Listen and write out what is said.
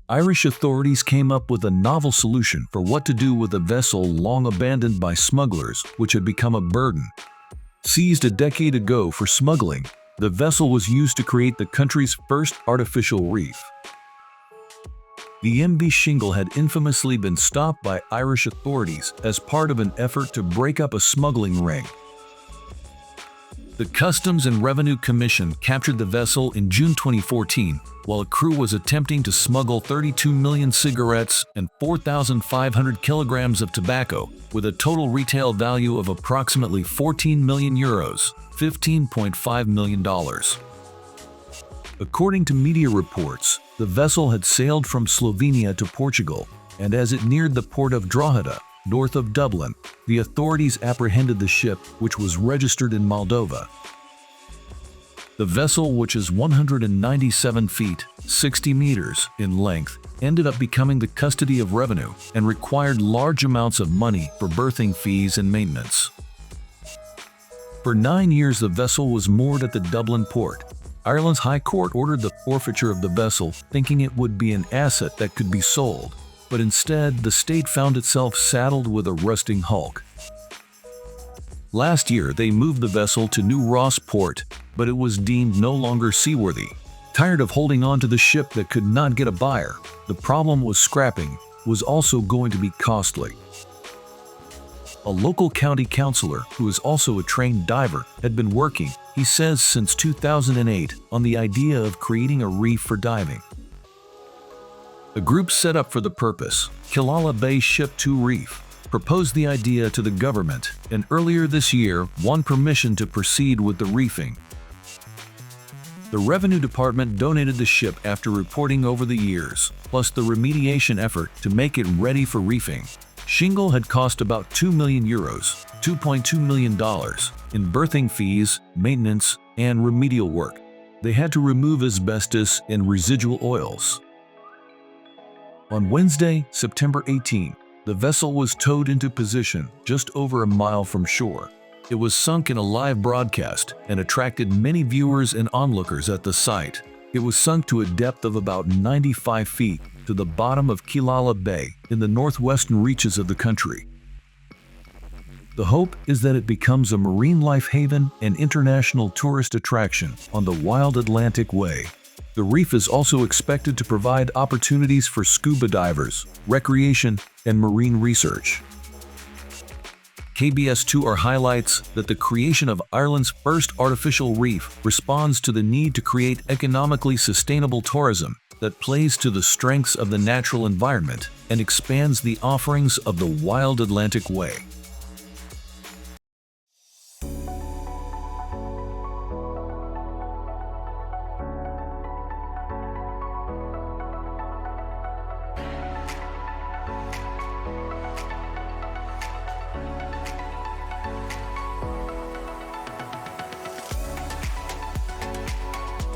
Irish authorities came up with a novel solution for what to do with a vessel long abandoned by smugglers, which had become a burden. Seized a decade ago for smuggling, the vessel was used to create the country's first artificial reef. The MV Shingle had infamously been stopped by Irish authorities as part of an effort to break up a smuggling ring. The Customs and Revenue Commission captured the vessel in June 2014 while a crew was attempting to smuggle 32 million cigarettes and 4,500 kilograms of tobacco, with a total retail value of approximately 14 million euros, $15.5 million. According to media reports, the vessel had sailed from Slovenia to Portugal, and as it neared the port of Drogheda, north of Dublin, the authorities apprehended the ship, which was registered in Moldova. The vessel, which is 197 feet, 60 meters in length, ended up becoming the custody of revenue and required large amounts of money for berthing fees and maintenance. For 9 years, the vessel was moored at the Dublin port. Ireland's High Court ordered the forfeiture of the vessel, thinking it would be an asset that could be sold. But instead, the state found itself saddled with a rusting hulk. Last year, they moved the vessel to New Ross Port, but it was deemed no longer seaworthy. Tired of holding on to the ship that could not get a buyer, the problem was scrapping was also going to be costly. A local county councillor, who is also a trained diver, had been working, he says, since 2008 on the idea of creating a reef for diving. A group set up for the purpose, Killala Bay Ship 2 Reef, proposed the idea to the government and earlier this year won permission to proceed with the reefing. The Revenue Department donated the ship after reporting over the years, plus the remediation effort to make it ready for reefing. Shingle had cost about 2 million euros, $2.2 million, in berthing fees, maintenance, and remedial work. They had to remove asbestos and residual oils. On Wednesday, September 18, the vessel was towed into position just over a mile from shore. It was sunk in a live broadcast and attracted many viewers and onlookers at the site. It was sunk to a depth of about 95 feet to the bottom of Killala Bay in the northwestern reaches of the country. The hope is that it becomes a marine life haven and international tourist attraction on the wild Atlantic Way. The reef is also expected to provide opportunities for scuba divers, recreation, and marine research. KBS2R highlights that the creation of Ireland's first artificial reef responds to the need to create economically sustainable tourism that plays to the strengths of the natural environment and expands the offerings of the wild Atlantic Way.